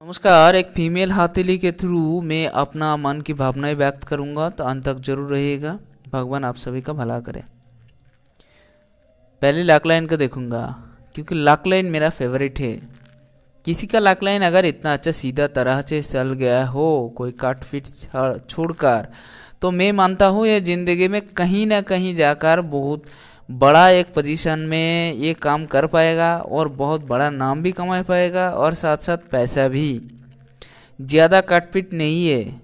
नमस्कार। एक फीमेल हथेली के थ्रू मैं अपना मन की भावनाएं व्यक्त करूंगा, तो अंत तक जरूर रहिएगा। भगवान आप सभी का भला करे। पहले लॉक लाइन को देखूंगा क्योंकि लॉक लाइन मेरा फेवरेट है। किसी का लॉक लाइन अगर इतना अच्छा सीधा तरह से चल गया हो, कोई काट फिट छोड़कर, तो मैं मानता हूँ ये जिंदगी में कहीं ना कहीं जाकर बहुत बड़ा एक पोजीशन में ये काम कर पाएगा और बहुत बड़ा नाम भी कमा पाएगा और साथ साथ पैसा भी। ज़्यादा कटपिट नहीं है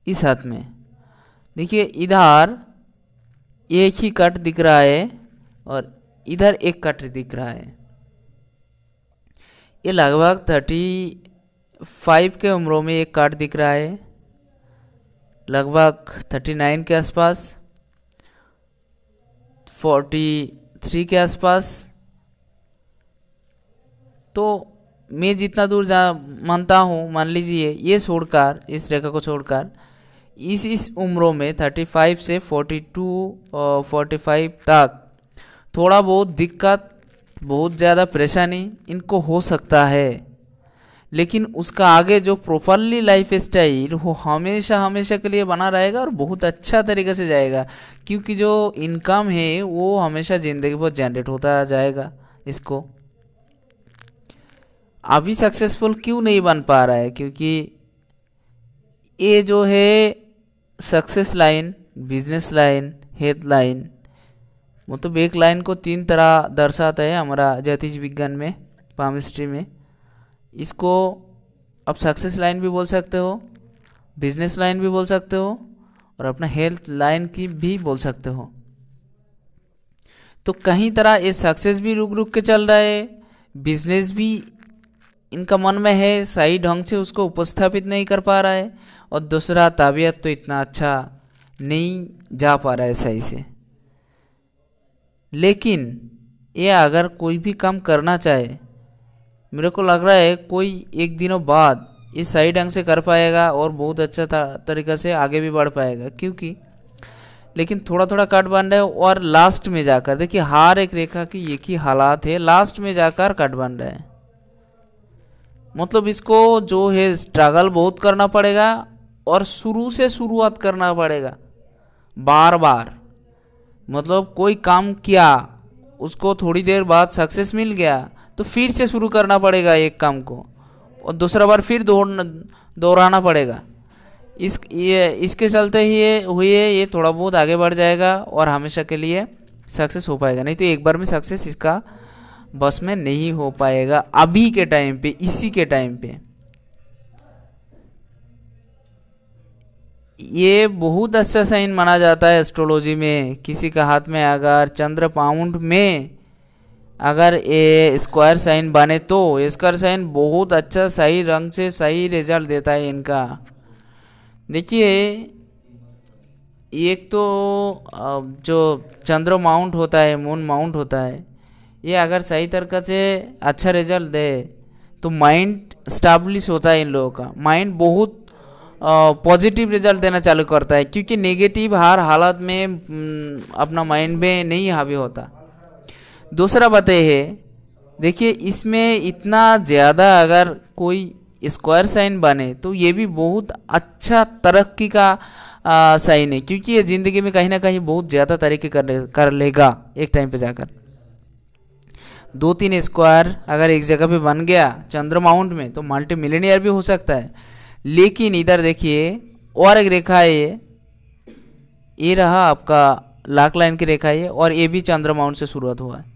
इस हाथ में। देखिए इधर एक ही कट दिख रहा है और इधर एक कट दिख रहा है। ये लगभग 35 के उम्रों में एक कट दिख रहा है, लगभग 39 के आसपास, 43 के आसपास। तो मैं जितना दूर जा मानता हूँ, मान लीजिए ये छोड़कर, इस रेखा को छोड़कर, इस उम्रों में 35 से 42 और 45 तक थोड़ा बहुत दिक्कत, बहुत ज़्यादा परेशानी इनको हो सकता है, लेकिन उसका आगे जो प्रॉपरली लाइफ स्टाइल वो हमेशा हमेशा के लिए बना रहेगा और बहुत अच्छा तरीके से जाएगा, क्योंकि जो इनकम है वो हमेशा ज़िंदगी भर जनरेट होता जाएगा। इसको अभी सक्सेसफुल क्यों नहीं बन पा रहा है? क्योंकि ये जो है success line, business line, health line, मतलब एक लाइन को 3 तरह दर्शाता है हमारा ज्योतिष विज्ञान में, पामिस्ट्री में। इसको आप सक्सेस लाइन भी बोल सकते हो, बिजनेस लाइन भी बोल सकते हो और अपना हेल्थ लाइन की भी बोल सकते हो। तो कहीं तरह ये सक्सेस भी रुक रुक के चल रहा है, बिजनेस भी इनका मन में है, सही ढंग से उसको उपस्थापित नहीं कर पा रहा है, और दूसरा तबीयत तो इतना अच्छा नहीं जा पा रहा है सही से। लेकिन ये अगर कोई भी काम करना चाहे, मेरे को लग रहा है कोई एक दिनों बाद ये सही ढंग से कर पाएगा और बहुत अच्छा तरीक़ा से आगे भी बढ़ पाएगा। क्योंकि लेकिन थोड़ा थोड़ा कट बन रहा है और लास्ट में जाकर देखिए हर एक रेखा की एक ही हालात है, लास्ट में जाकर कट बन रहा है। मतलब इसको जो है स्ट्रगल बहुत करना पड़ेगा और शुरू से शुरुआत करना पड़ेगा बार बार। मतलब कोई काम किया, उसको थोड़ी देर बाद सक्सेस मिल गया तो फिर से शुरू करना पड़ेगा एक काम को, और दूसरा बार फिर दोहराना पड़ेगा। इसके चलते ही ये थोड़ा बहुत आगे बढ़ जाएगा और हमेशा के लिए सक्सेस हो पाएगा। नहीं तो एक बार में सक्सेस इसका बस में नहीं हो पाएगा अभी के टाइम पे, इसी के टाइम पे। ये बहुत अच्छा साइन माना जाता है एस्ट्रोलॉजी में। किसी का हाथ में अगर चंद्र पाउंड में अगर ये स्क्वायर साइन बने तो स्क्वायर साइन बहुत अच्छा सही रंग से सही रिजल्ट देता है इनका। देखिए एक तो जो चंद्र माउंट होता है, मून माउंट होता है, ये अगर सही तरीके से अच्छा रिजल्ट दे तो माइंड स्टैब्लिश होता है। इन लोगों का माइंड बहुत पॉजिटिव रिजल्ट देना चालू करता है, क्योंकि नेगेटिव हर हालत में अपना माइंड में नहीं हावी होता। दूसरा बात यह है, देखिए इसमें इतना ज़्यादा अगर कोई स्क्वायर साइन बने तो ये भी बहुत अच्छा तरक्की का साइन है, क्योंकि ये ज़िंदगी में कहीं ना कहीं बहुत ज़्यादा तरक्की कर लेगा एक टाइम पे जाकर। 2-3 स्क्वायर अगर एक जगह पे बन गया चंद्र माउंट में तो मल्टी मिलियनियर भी हो सकता है। लेकिन इधर देखिए और एक रेखा है, ये रहा आपका लॉक लाइन की रेखा है, और ये भी चंद्र माउंट से शुरुआत हुआ है।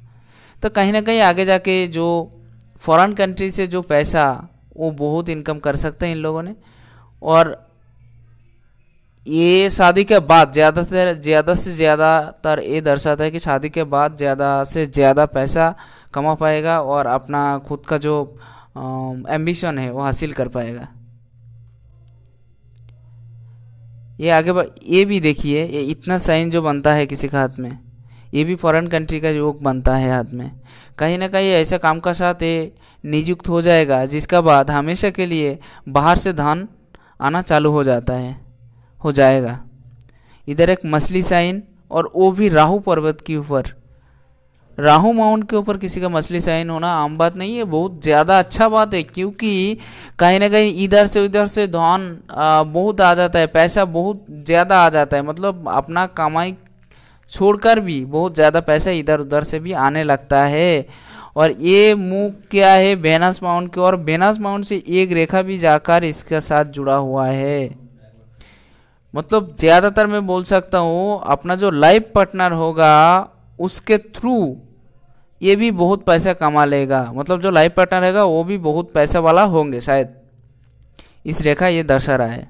तो कहीं ना कहीं आगे जाके जो फॉरेन कंट्री से जो पैसा वो बहुत इनकम कर सकते हैं इन लोगों ने। और ये शादी के बाद ज़्यादा से ज़्यादातर ये दर्शाता है कि शादी के बाद ज़्यादा से ज़्यादा पैसा कमा पाएगा और अपना खुद का जो एम्बिशन है वो हासिल कर पाएगा। ये ये भी देखिए, ये इतना साइन जो बनता है किसी का हाथ में, ये भी फॉरेन कंट्री का योग बनता है हाथ में। कहीं ना कहीं ऐसा काम का साथ ये नियुक्त हो जाएगा जिसका बाद हमेशा के लिए बाहर से धन आना चालू हो जाएगा। इधर एक मछली साइन, और वो भी राहु पर्वत के ऊपर। राहु माउंट के ऊपर किसी का मछली साइन होना आम बात नहीं है, बहुत ज़्यादा अच्छा बात है, क्योंकि कहीं ना कहीं इधर से उधर से धन बहुत आ जाता है, पैसा बहुत ज़्यादा आ जाता है, मतलब अपना कमाई छोड़कर भी बहुत ज़्यादा पैसा इधर उधर से भी आने लगता है। और ये मुख क्या है वेनस माउंट की, और वेनस माउंट से एक रेखा भी जाकर इसके साथ जुड़ा हुआ है। मतलब ज़्यादातर मैं बोल सकता हूँ अपना जो लाइफ पार्टनर होगा उसके थ्रू ये भी बहुत पैसा कमा लेगा, मतलब जो लाइफ पार्टनर रहेगा वो भी बहुत पैसा वाला होंगे शायद, इस रेखा ये दर्शा रहा है।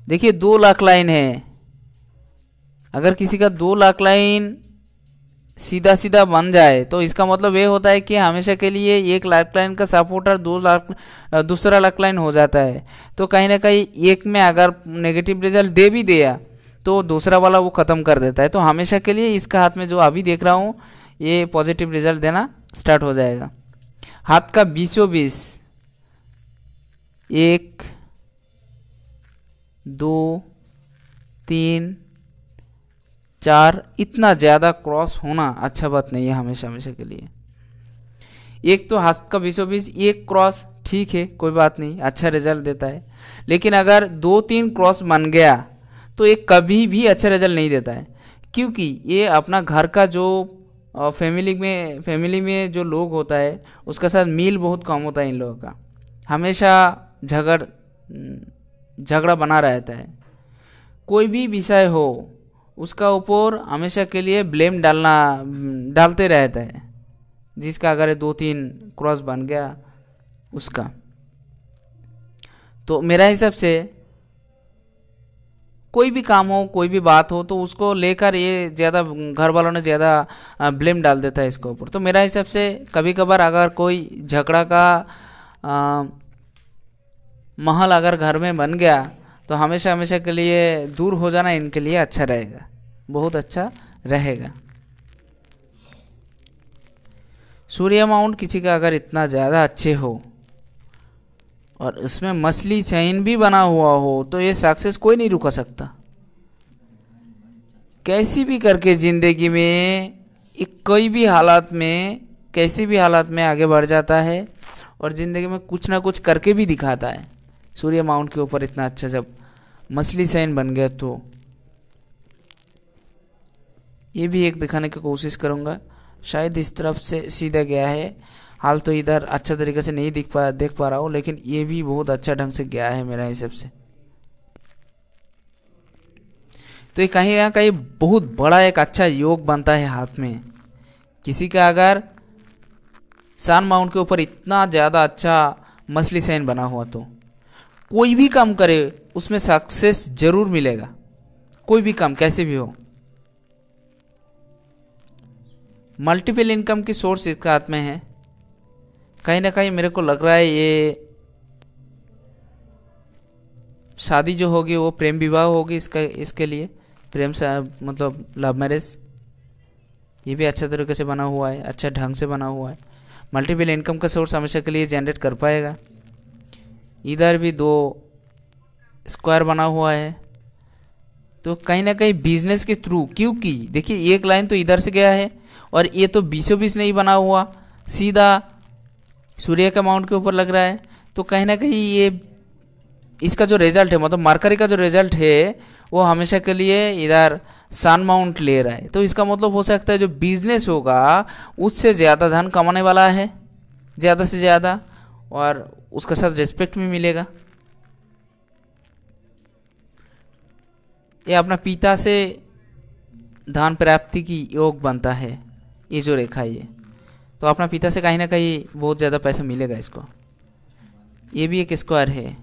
देखिए 2 लाख लाइन है, अगर किसी का 2 लाख लाइन सीधा सीधा बन जाए तो इसका मतलब ये होता है कि हमेशा के लिए 1 लाख लाइन का सपोर्टर 2 लाख दूसरा लाख लाइन हो जाता है। तो कहीं ना कहीं एक में अगर नेगेटिव रिजल्ट दे भी दिया तो दूसरा वाला वो ख़त्म कर देता है। तो हमेशा के लिए इसका हाथ में जो अभी देख रहा हूँ ये पॉजिटिव रिजल्ट देना स्टार्ट हो जाएगा। हाथ का 20-20 1 2 3 4 इतना ज़्यादा क्रॉस होना अच्छा बात नहीं है हमेशा हमेशा के लिए। एक तो हाथ का 20-20 एक क्रॉस ठीक है, कोई बात नहीं, अच्छा रिजल्ट देता है, लेकिन अगर 2-3 क्रॉस बन गया तो ये कभी भी अच्छा रिजल्ट नहीं देता है, क्योंकि ये अपना घर का जो फैमिली में जो लोग होता है उसका साथ मील बहुत कम होता है इन लोगों का, हमेशा झगड़ा बना रहता है। कोई भी विषय हो उसका ऊपर हमेशा के लिए ब्लेम डालते रहता है, जिसका अगर 2-3 क्रॉस बन गया उसका। तो मेरा हिसाब से कोई भी काम हो कोई भी बात हो तो उसको लेकर ये ज़्यादा घर वालों ने ज़्यादा ब्लेम डाल देता है इसके ऊपर। तो मेरा हिसाब से कभी कभार अगर कोई झगड़ा का माहौल अगर घर में बन गया तो हमेशा हमेशा के लिए दूर हो जाना इनके लिए अच्छा रहेगा, बहुत अच्छा रहेगा। सूर्य माउंट किसी का अगर इतना ज़्यादा अच्छे हो और इसमें मछली चैन भी बना हुआ हो तो ये सक्सेस कोई नहीं रुका सकता, कैसी भी करके ज़िंदगी में कोई भी हालात में कैसी भी हालात में आगे बढ़ जाता है और ज़िंदगी में कुछ ना कुछ करके भी दिखाता है। सूर्य माउंट के ऊपर इतना अच्छा जब मछली साइन बन गया तो ये भी एक दिखाने की कोशिश करूँगा। शायद इस तरफ से सीधा गया है, हाल तो इधर अच्छा तरीके से नहीं देख पा रहा हूँ, लेकिन ये भी बहुत अच्छा ढंग से गया है मेरा हिसाब से। तो ये कहीं ना कहीं बहुत बड़ा एक अच्छा योग बनता है हाथ में। किसी का अगर सन माउंट के ऊपर इतना ज़्यादा अच्छा मछली साइन बना हुआ तो कोई भी काम करे उसमें सक्सेस जरूर मिलेगा, कोई भी काम कैसे भी हो। मल्टीपल इनकम की सोर्स इसका हाथ में है। कहीं ना कहीं मेरे को लग रहा है ये शादी जो होगी वो प्रेम विवाह होगी इसके लिए, प्रेम से मतलब लव मैरिज। ये भी अच्छा तरीके से बना हुआ है, अच्छा ढंग से बना हुआ है। मल्टीपल इनकम का सोर्स हमेशा के लिए जनरेट कर पाएगा। इधर भी 2 स्क्वायर बना हुआ है, तो कहीं ना कहीं बिजनेस के थ्रू, क्योंकि देखिए एक लाइन तो इधर से गया है और ये तो 20-20 नहीं बना हुआ, सीधा सूर्य का माउंट के ऊपर लग रहा है। तो कहीं ना कहीं ये इसका जो रिजल्ट है मतलब मरकरी का जो रिजल्ट है वो हमेशा के लिए इधर सन माउंट ले रहा है। तो इसका मतलब हो सकता है जो बिजनेस होगा उससे ज़्यादा धन कमाने वाला है, ज़्यादा से ज़्यादा, और उसके साथ रिस्पेक्ट भी मिलेगा। ये अपना पिता से धन प्राप्ति की योग बनता है ये जो रेखा है ये, तो अपना पिता से कहीं ना कहीं बहुत ज़्यादा पैसा मिलेगा इसको। ये भी एक स्क्वायर है,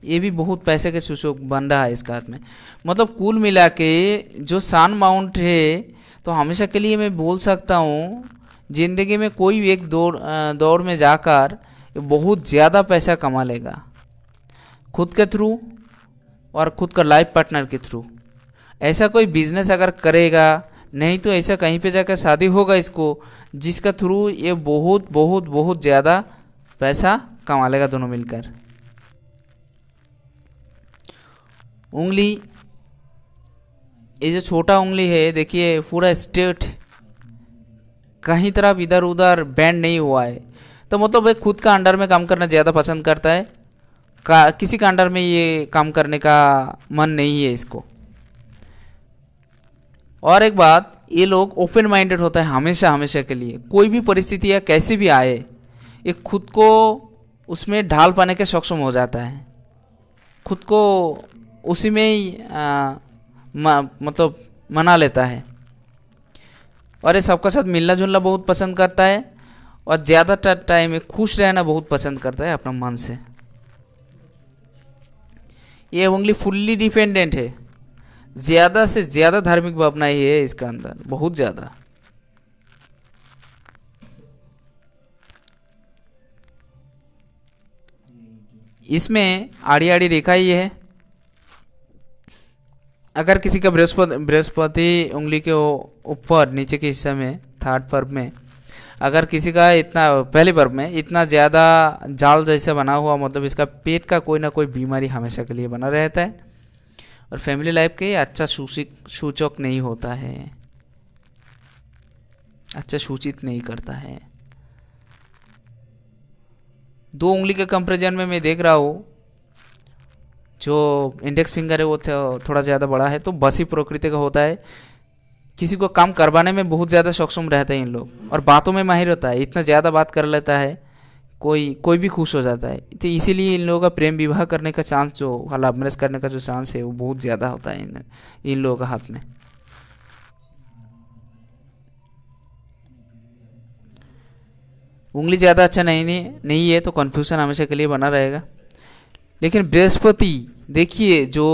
ये भी बहुत पैसे के सूचक बन रहा है इसका हाथ में। मतलब कुल मिला के जो सन माउंट है तो हमेशा के लिए मैं बोल सकता हूँ ज़िंदगी में कोई एक दौड़ में जाकर बहुत ज़्यादा पैसा कमा लेगा, खुद के थ्रू और खुद का लाइफ पार्टनर के थ्रू। ऐसा कोई बिजनेस अगर करेगा, नहीं तो ऐसा कहीं पे जाकर शादी होगा इसको जिसका थ्रू ये बहुत बहुत बहुत ज़्यादा पैसा कमा लेगा दोनों मिलकर। उंगली, ये जो छोटा उंगली है देखिए पूरा स्ट्रेट, कहीं तरफ इधर उधर बैंड नहीं हुआ है। तो मतलब ये खुद का अंडर में काम करना ज़्यादा पसंद करता है, किसी का अंडर में ये काम करने का मन नहीं है इसको। और एक बात, ये लोग ओपन माइंडेड होता है हमेशा, हमेशा के लिए, कोई भी परिस्थिति या कैसे भी आए ये खुद को उसमें ढाल पाने के सक्षम हो जाता है, खुद को उसी में ही मतलब मना लेता है। और ये सबका साथ मिलना जुलना बहुत पसंद करता है, और ज़्यादा टाइम में खुश रहना बहुत पसंद करता है अपना मन से। ये उंगली फुल्ली डिपेंडेंट है, ज़्यादा से ज़्यादा धार्मिक भावना ही है इसका अंदर, बहुत ज़्यादा। इसमें आड़ी आड़ी रेखा ही है। अगर किसी का बृहस्पति उंगली के ऊपर नीचे के हिस्से में थर्ड पर्व में, अगर किसी का इतना पहले पर्व में इतना ज़्यादा जाल जैसा बना हुआ, मतलब इसका पेट का कोई ना कोई बीमारी हमेशा के लिए बना रहता है, और फैमिली लाइफ के अच्छा सूचक नहीं होता है, अच्छा सूचित नहीं करता है। दो उंगली के कंपैरिजन में मैं देख रहा हूँ जो इंडेक्स फिंगर है वो थोड़ा ज़्यादा बड़ा है, तो बसी प्रकृति का होता है, किसी को काम करवाने में बहुत ज़्यादा सक्षम रहते हैं इन लोग, और बातों में माहिर होता है, इतना ज़्यादा बात कर लेता है, कोई भी खुश हो जाता है। तो इसीलिए इन लोगों का प्रेम विवाह करने का चांस, जो लव मैरिज करने का जो चांस है वो बहुत ज़्यादा होता है इन लोगों का हाथ में। उंगली ज़्यादा अच्छा नहीं है तो कन्फ्यूजन हमेशा के लिए बना रहेगा। लेकिन बृहस्पति देखिए जो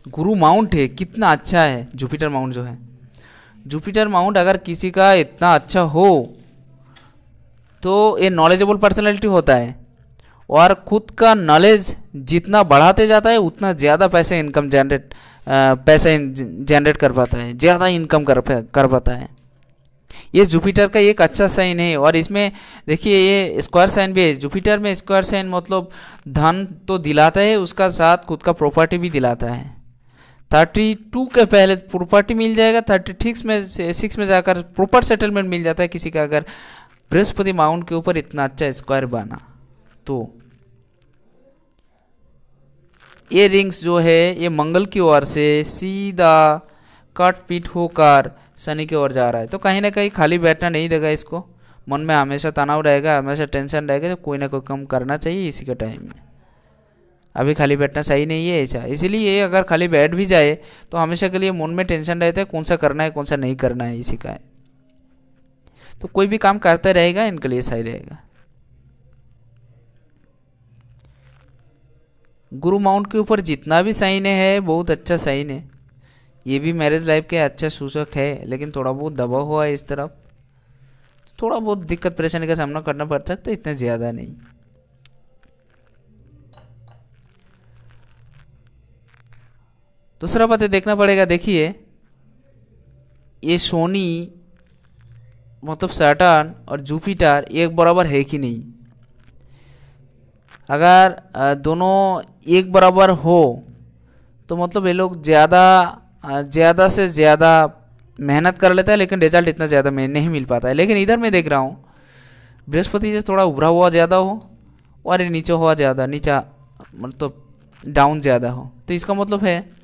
गुरु माउंट है कितना अच्छा है, जुपिटर माउंट जो है, जुपिटर माउंट अगर किसी का इतना अच्छा हो तो ये नॉलेजेबल पर्सनैलिटी होता है, और खुद का नॉलेज जितना बढ़ाते जाता है उतना ज़्यादा पैसे जनरेट कर पाता है, ज़्यादा इनकम कर पाता है। ये जुपिटर का एक अच्छा साइन है। और इसमें देखिए ये स्क्वायर साइन भी है, जुपिटर में स्क्वायर साइन मतलब धन तो दिलाता है, उसका साथ खुद का प्रॉपर्टी भी दिलाता है। 32 के पहले प्रॉपर्टी मिल जाएगा, 36 में जाकर प्रॉपर सेटलमेंट मिल जाता है किसी का, अगर बृहस्पति माउंट के ऊपर इतना अच्छा स्क्वायर बना तो। ये रिंग्स जो है ये मंगल की ओर से सीधा कट पीट होकर शनि की ओर जा रहा है, तो कहीं ना कहीं खाली बैठना नहीं देगा इसको, मन में हमेशा तनाव रहेगा, हमेशा टेंशन रहेगा, तो कोई ना कोई काम करना चाहिए इसी के टाइम में। अभी खाली बैठना सही नहीं है ऐसा, इसीलिए अगर खाली बैठ भी जाए तो हमेशा के लिए मन में टेंशन रहता है कौन सा करना है कौन सा नहीं करना है इसी का है। तो कोई भी काम करते रहेगा इनके लिए सही रहेगा। गुरु माउंट के ऊपर जितना भी साइन है बहुत अच्छा साइन है, ये भी मैरिज लाइफ के अच्छा सूचक है, लेकिन थोड़ा बहुत दबा हुआ है इस तरफ, थोड़ा बहुत दिक्कत परेशानी का सामना करना पड़ सकता है, इतना ज़्यादा नहीं। दूसरा बात देखना पड़ेगा, देखिए ये सोनी मतलब सैटर्न और जुपिटर एक बराबर है कि नहीं। अगर दोनों एक बराबर हो तो मतलब ये लोग ज़्यादा से ज़्यादा मेहनत कर लेता है, लेकिन रिजल्ट इतना ज़्यादा में नहीं मिल पाता है। लेकिन इधर मैं देख रहा हूँ बृहस्पति से थोड़ा उभरा हुआ ज़्यादा हो और ये नीचे हुआ ज़्यादा, नीचा मतलब डाउन ज़्यादा हो, तो इसका मतलब है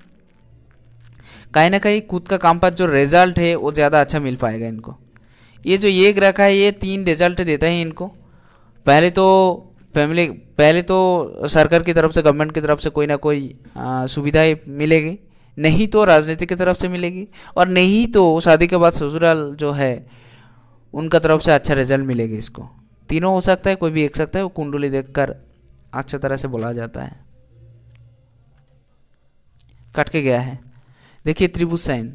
कहीं ना कहीं खुद का काम पर जो रिजल्ट है वो ज़्यादा अच्छा मिल पाएगा इनको। ये जो एक रखा है ये 3 रिजल्ट देता है इनको। पहले तो सरकार की तरफ से, गवर्नमेंट की तरफ से कोई ना कोई सुविधाएं मिलेगी, नहीं तो राजनीति की तरफ से मिलेगी, और नहीं तो शादी के बाद ससुराल जो है उनका तरफ से अच्छा रिजल्ट मिलेगी इसको। तीनों हो सकता है, कोई भी एक सकता है, वो कुंडली देखकर अच्छी तरह से बोला जाता है। कट के गया है, देखिए त्रिभुज साइन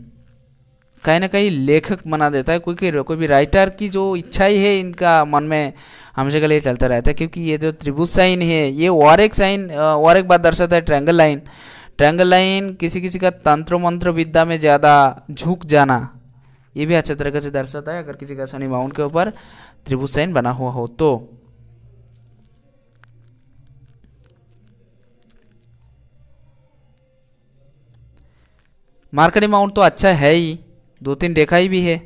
कहीं ना कहीं लेखक बना देता है, कोई भी राइटर की जो इच्छा ही है इनका मन में हमेशा के लिए चलता रहता है, क्योंकि ये जो त्रिभुज साइन है ये और एक बात दर्शाता है ट्रायंगल लाइन किसी किसी का तंत्र मंत्र विद्या में ज़्यादा झुक जाना, ये भी अच्छे तरीके से दर्शाता है अगर किसी का शनि माउंट के ऊपर त्रिभुज साइन बना हुआ हो तो। मार्केट अमाउंट तो अच्छा है ही, 2-3 देखा ही भी है।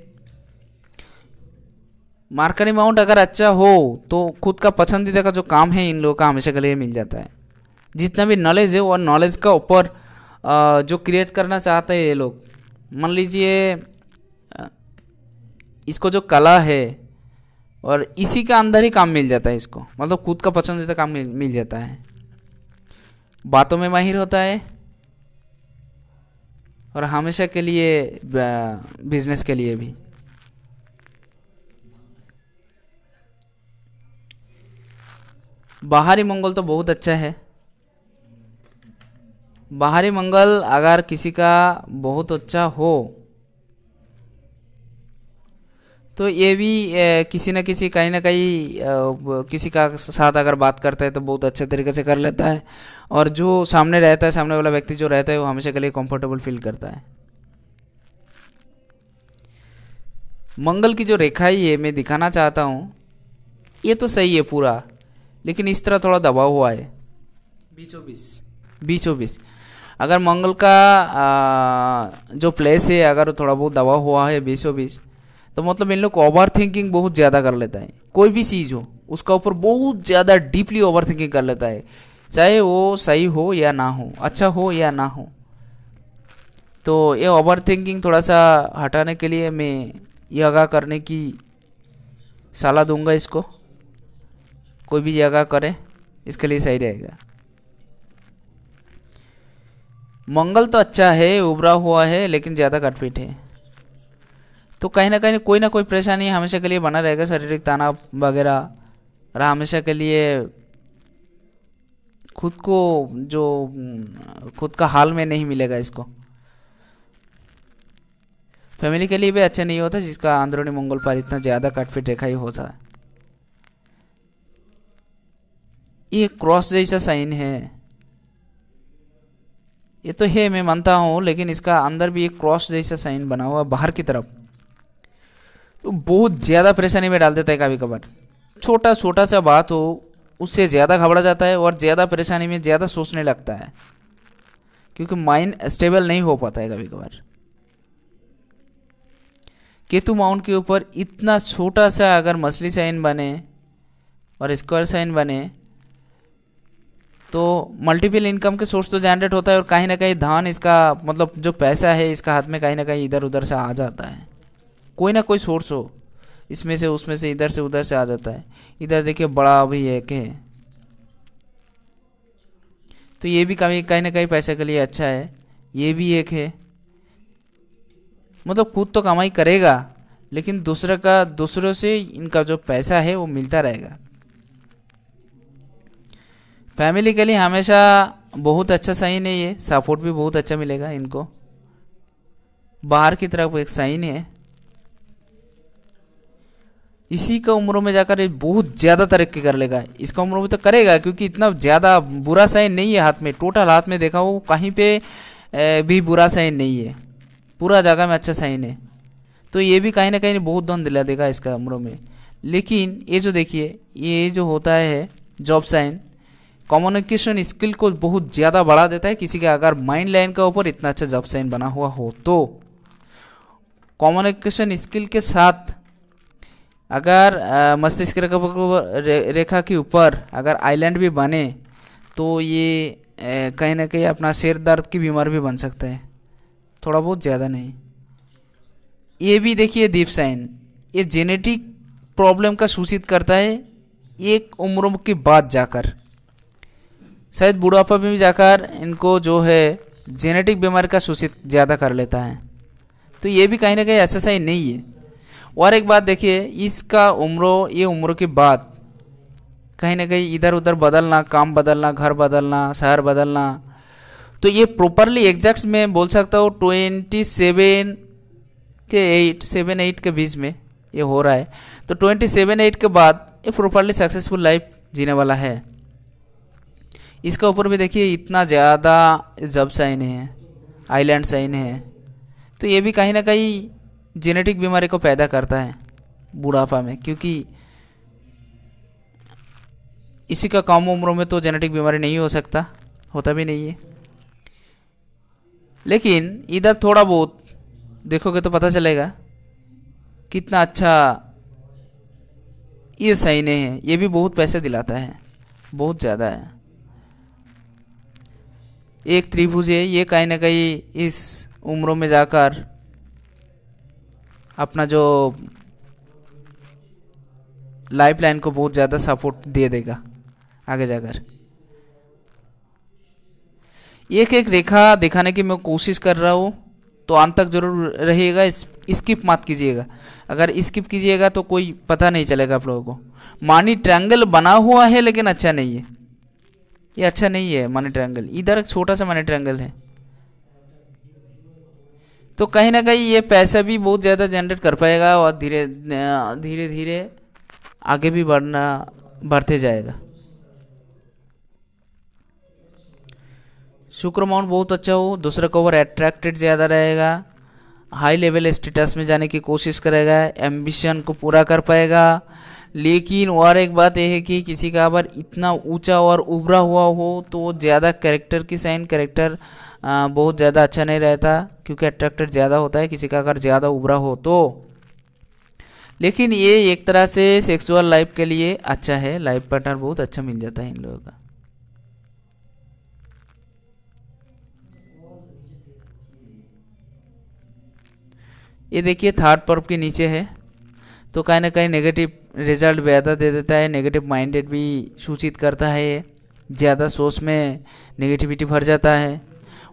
मार्केट अमाउंट अगर अच्छा हो तो खुद का पसंदीदा का जो काम है इन लोगों का हमेशा के लिए मिल जाता है। जितना भी नॉलेज है और नॉलेज का ऊपर जो क्रिएट करना चाहते हैं ये लोग, मान लीजिए इसको जो कला है और इसी के अंदर ही काम मिल जाता है इसको, मतलब खुद का पसंदीदा काम मिल जाता है। बातों में माहिर होता है और हमेशा के लिए बिजनेस के लिए भी। बाहरी मंगल तो बहुत अच्छा है। बाहरी मंगल अगर किसी का बहुत अच्छा हो तो ये भी किसी न किसी कहीं ना कहीं किसी का साथ अगर बात करता है तो बहुत अच्छे तरीके से कर लेता है, और जो सामने रहता है, सामने वाला व्यक्ति जो रहता है वो हमेशा के लिए कंफर्टेबल फील करता है। मंगल की जो रेखाई है मैं दिखाना चाहता हूँ, ये तो सही है पूरा, लेकिन इस तरह थोड़ा दबा हुआ है बीचों बीच। अगर मंगल का जो प्लेस है अगर थोड़ा बहुत दबा हुआ है बीचों बीच, तो मतलब इन लोग ओवर थिंकिंग बहुत ज़्यादा कर लेता है। कोई भी चीज़ हो उसका ऊपर बहुत ज़्यादा डीपली ओवर थिंकिंग कर लेता है, चाहे वो सही हो या ना हो, अच्छा हो या ना हो। तो ये ओवर थिंकिंग थोड़ा सा हटाने के लिए मैं योगा करने की सलाह दूंगा इसको। कोई भी योगा करे इसके लिए सही रहेगा। मंगल तो अच्छा है, उभरा हुआ है, लेकिन ज़्यादा कटपीट है, तो कहीं ना कोई परेशानी हमेशा के लिए बना रहेगा, शारीरिक तनाव वगैरह, और हमेशा के लिए खुद को जो खुद का हाल में नहीं मिलेगा इसको। फैमिली के लिए भी अच्छा नहीं होता जिसका अंदरूनी मंगल पर इतना ज़्यादा कटपीट रेखा ही होता है। ये क्रॉस जैसा साइन है, ये तो है मैं मानता हूँ, लेकिन इसका अंदर भी एक क्रॉस जैसा साइन बना हुआ बाहर की तरफ, तो बहुत ज़्यादा परेशानी में डाल देता है। कभी कभार छोटा सा बात हो उससे ज़्यादा घबरा जाता है और ज़्यादा परेशानी में ज़्यादा सोचने लगता है, क्योंकि माइंड स्टेबल नहीं हो पाता है कभी कभार। केतु माउंट के ऊपर इतना छोटा सा अगर मछली साइन बने और स्क्वायर साइन बने तो मल्टीपल इनकम के सोर्स तो जनरेट होता है, और कहीं ना कहीं धन इसका मतलब जो पैसा है इसका हाथ में कहीं ना कहीं इधर उधर से आ जाता है। कोई ना कोई सोर्स हो इसमें से उसमें से इधर से उधर से आ जाता है। इधर देखिए बड़ा भी एक है, तो ये भी कहीं ना कहीं पैसे के लिए अच्छा है। ये भी एक है, मतलब खुद तो कमाई करेगा लेकिन दूसरों से इनका जो पैसा है वो मिलता रहेगा। फैमिली के लिए हमेशा बहुत अच्छा साइन है, ये सपोर्ट भी बहुत अच्छा मिलेगा इनको। बाहर की तरफ एक साइन है, इसी का उम्रों में जाकर ये बहुत ज़्यादा तरक्की कर लेगा। इसका उम्रों में तो करेगा क्योंकि इतना ज़्यादा बुरा साइन नहीं है हाथ में, टोटल हाथ में देखा हो कहीं पे भी बुरा साइन नहीं है, पूरा जगह में अच्छा साइन है। तो ये भी कहीं ना कहीं बहुत धन दिला देगा इसका उम्रों में। लेकिन ये जो देखिए ये जो होता है जॉब साइन, कम्युनिकेशन स्किल को बहुत ज़्यादा बढ़ा देता है। किसी का अगर माइंड लाइन के ऊपर इतना अच्छा जॉब साइन बना हुआ हो तो कम्युनिकेशन स्किल के साथ अगर मस्तिष्क रेखा के ऊपर अगर आइलैंड भी बने तो ये कहीं ना कहीं अपना सिर दर्द की बीमार भी बन सकता है, थोड़ा बहुत ज़्यादा नहीं। ये भी देखिए दीप साइन, ये जेनेटिक प्रॉब्लम का सूचित करता है एक उम्र के बाद जाकर, शायद बुढ़ापा में भी जाकर इनको जो है जेनेटिक बीमारी का सूचित ज़्यादा कर लेता है। तो ये भी कहीं ना कहीं अच्छा साइन नहीं है। और एक बात देखिए, इसका ये उम्र के बाद कहीं ना कहीं इधर उधर बदलना, काम बदलना, घर बदलना, शहर बदलना, तो ये प्रॉपरली एग्जैक्ट मैं बोल सकता हूँ 7-8 के बीच में ये हो रहा है। तो 27-8 के बाद ये प्रॉपरली सक्सेसफुल लाइफ जीने वाला है। इसका ऊपर भी देखिए इतना ज़्यादा जब साइन है, आइलैंड साइन है, तो ये भी कहीं ना कहीं जेनेटिक बीमारी को पैदा करता है बुढ़ापा में, क्योंकि इसी का कम उम्र में तो जेनेटिक बीमारी नहीं हो सकता, होता भी नहीं है। लेकिन इधर थोड़ा बहुत देखोगे तो पता चलेगा कितना अच्छा ये साइने हैं। ये भी बहुत पैसे दिलाता है, बहुत ज़्यादा है। एक त्रिभुज है, ये कहीं ना कहीं इस उम्रों में जाकर अपना जो लाइफ लाइन को बहुत ज़्यादा सपोर्ट दे देगा आगे जाकर। एक एक रेखा दिखाने की मैं कोशिश कर रहा हूँ, तो अंत तक जरूर रहिएगा, स्किप मत कीजिएगा। अगर स्किप कीजिएगा तो कोई पता नहीं चलेगा आप लोगों को। मनी ट्रायंगल बना हुआ है लेकिन अच्छा नहीं है, ये अच्छा नहीं है मनी ट्रायंगल। इधर एक छोटा सा मनी ट्रायंगल है, तो कहीं ना कहीं ये पैसा भी बहुत ज़्यादा जनरेट कर पाएगा और धीरे धीरे धीरे आगे भी बढ़ते जाएगा। शुक्र माउंट बहुत अच्छा हो, दूसरा कवर अट्रैक्टेड ज़्यादा रहेगा, हाई लेवल स्टेटस में जाने की कोशिश करेगा, एम्बिशन को पूरा कर पाएगा। लेकिन और एक बात यह है कि किसी का अगर इतना ऊंचा और उभरा हुआ हो तो ज़्यादा कैरेक्टर की साइन कैरेक्टर बहुत ज़्यादा अच्छा नहीं रहता, क्योंकि अट्रैक्टेड ज़्यादा होता है किसी का अगर ज़्यादा उभरा हो तो। लेकिन ये एक तरह से सेक्सुअल लाइफ के लिए अच्छा है, लाइफ पार्टनर बहुत अच्छा मिल जाता है इन लोगों का। ये देखिए थर्ड पर्व के नीचे है, तो कहीं ना कहीं नेगेटिव रिजल्ट ज़्यादा दे देता है, नेगेटिव माइंडेड भी सूचित करता है ये, ज़्यादा सोच में नेगेटिविटी भर जाता है।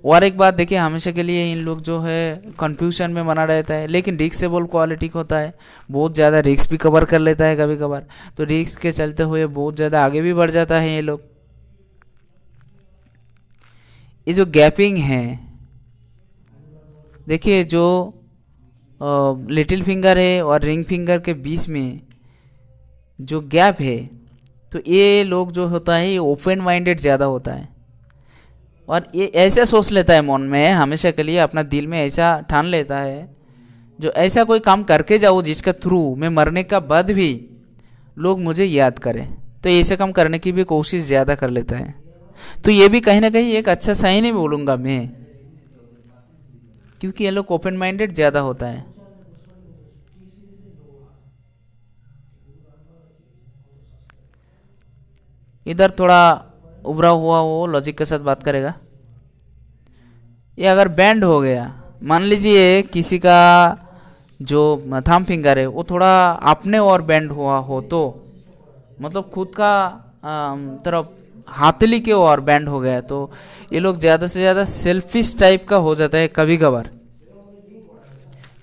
और एक बात देखिए, हमेशा के लिए इन लोग जो है कंफ्यूजन में बना रहता है, लेकिन रिस्केबल क्वालिटी होता है, बहुत ज़्यादा रिस्क भी कवर कर लेता है कभी कभार, तो रिस्क के चलते हुए बहुत ज़्यादा आगे भी बढ़ जाता है ये लोग। ये जो गैपिंग है देखिए, जो लिटिल फिंगर है और रिंग फिंगर के बीच में जो गैप है, तो ये लोग जो होता है ये ओपन माइंडेड ज़्यादा होता है, और ये ऐसा सोच लेता है मन में, हमेशा के लिए अपना दिल में ऐसा ठान लेता है, जो ऐसा कोई काम करके जाओ जिसका थ्रू मैं मरने का बाद भी लोग मुझे याद करें, तो ऐसे काम करने की भी कोशिश ज़्यादा कर लेता है। तो ये भी कहीं ना कहीं एक अच्छा साइन ही बोलूँगा मैं, क्योंकि ये लोग ओपन माइंडेड ज़्यादा होता है। इधर थोड़ा उभरा हुआ वो लॉजिक के साथ बात करेगा। ये अगर बैंड हो गया, मान लीजिए किसी का जो थंब फिंगर है वो थोड़ा अपने और बैंड हुआ हो, तो मतलब खुद का तरफ हाथली के ओर बैंड हो गया, तो ये लोग ज़्यादा से ज़्यादा सेल्फिश टाइप का हो जाता है कभी कभार।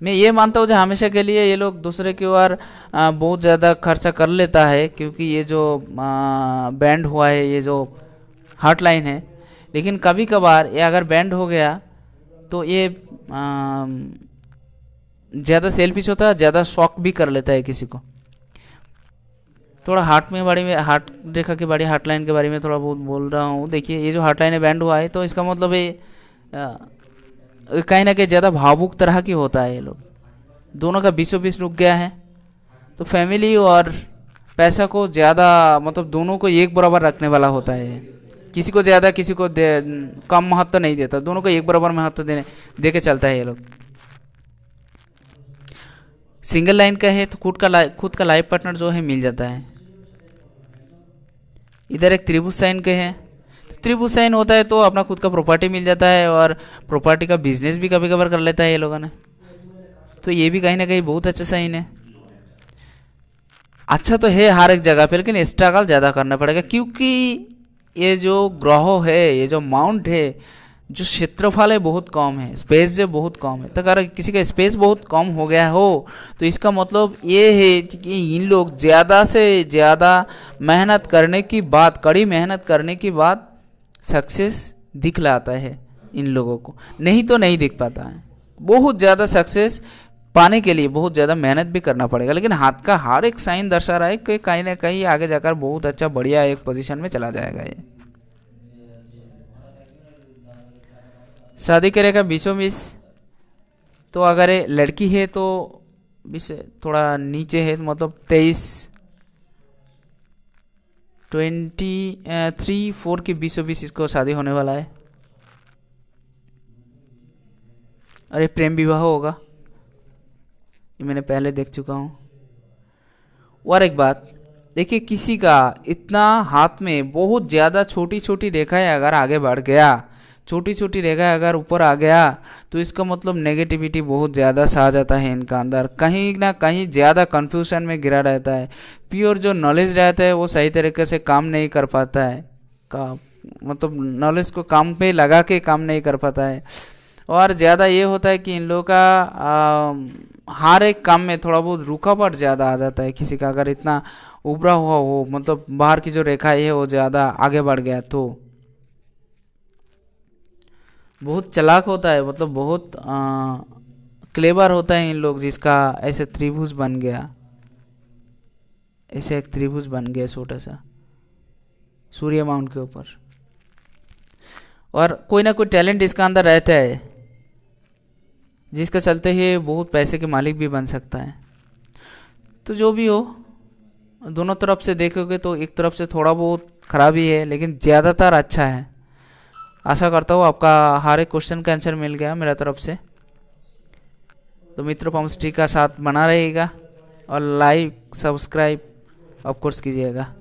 मैं ये मानता हूँ जो हमेशा के लिए ये लोग दूसरे की ओर बहुत ज़्यादा खर्चा कर लेता है, क्योंकि ये जो बैंड हुआ है, ये जो हार्ट लाइन है, लेकिन कभी कभार ये अगर बैंड हो गया तो ये ज़्यादा सेल्फिश होता है, ज़्यादा शॉक भी कर लेता है किसी को। थोड़ा हार्ट में बारे में, हार्ट रेखा के बारे, हार्ट लाइन के बारे में थोड़ा बहुत बोल रहा हूँ। देखिए ये जो हार्ट लाइन है बैंड हुआ है, तो इसका मतलब है कहीं ना कहीं ज़्यादा भावुक तरह की होता है ये लोग, दोनों का बीचों बीच रुक गया है, तो फैमिली और पैसा को ज़्यादा मतलब दोनों को एक बराबर रखने वाला होता है, किसी को ज़्यादा किसी को कम महत्व नहीं देता, दोनों को एक बराबर महत्व दे के चलता है ये लोग। सिंगल लाइन का है तो खुद का लाइफ पार्टनर जो है मिल जाता है। इधर एक त्रिभुज साइन के हैं, त्रिभुज साइन होता है तो अपना खुद का प्रॉपर्टी मिल जाता है, और प्रॉपर्टी का बिजनेस भी कभी कभार कर लेता है ये लोगों ने, तो ये भी कहीं ना कहीं बहुत अच्छा साइन है। अच्छा तो है हर एक जगह पे, लेकिन स्ट्रगल ज़्यादा करना पड़ेगा, क्योंकि ये जो ग्रह है, ये जो माउंट है, जो क्षेत्रफल है बहुत कम है, स्पेस जो बहुत कम है, तो अगर किसी का स्पेस बहुत कम हो गया हो तो इसका मतलब ये है कि इन लोग ज़्यादा से ज़्यादा मेहनत करने की बाद, कड़ी मेहनत करने की बाद सक्सेस दिखलाता है इन लोगों को, नहीं तो नहीं दिख पाता है। बहुत ज़्यादा सक्सेस पाने के लिए बहुत ज़्यादा मेहनत भी करना पड़ेगा, लेकिन हाथ का हर एक साइन दर्शा रहा है कि कहीं ना कहीं आगे जाकर बहुत अच्छा बढ़िया एक पोजीशन में चला जाएगा ये। शादी करेगा बीचों बीच, तो अगर ये लड़की है तो बीच थोड़ा नीचे है, मतलब 23-4 के बीचों बीच इसको शादी होने वाला है। अरे प्रेम विवाह होगा, ये मैंने पहले देख चुका हूँ। और एक बात देखिए, किसी का इतना हाथ में बहुत ज़्यादा छोटी छोटी रेखाएं अगर आगे बढ़ गया, छोटी छोटी रेखाएं अगर ऊपर आ गया, तो इसका मतलब नेगेटिविटी बहुत ज़्यादा सा जाता है इनका अंदर, कहीं ना कहीं ज़्यादा कंफ्यूजन में गिरा रहता है। प्योर जो नॉलेज रहता है वो सही तरीके से काम नहीं कर पाता है, का मतलब नॉलेज को काम पे लगा के काम नहीं कर पाता है। और ज़्यादा ये होता है कि इन लोगों का हर एक काम में थोड़ा बहुत रुकावट ज़्यादा आ जाता है। किसी का अगर इतना उभरा हुआ हो, मतलब बाहर की जो रेखा है वो ज़्यादा आगे बढ़ गया, तो बहुत चालाक होता है, मतलब बहुत क्लेवर होता है इन लोग, जिसका ऐसे त्रिभुज बन गया, ऐसे एक त्रिभुज बन गया छोटा सा सूर्य माउंट के ऊपर। और कोई ना कोई टैलेंट इसका अंदर रहता है, जिसके चलते ही बहुत पैसे के मालिक भी बन सकता है। तो जो भी हो, दोनों तरफ से देखोगे तो एक तरफ से थोड़ा बहुत खराबी है, लेकिन ज़्यादातर अच्छा है। आशा करता हूँ आपका हर एक क्वेश्चन का आंसर मिल गया मेरा तरफ से। तो मित्रों, पम्पस्टिक का साथ बना रहेगा और लाइक सब्सक्राइब ऑफ कोर्स कीजिएगा।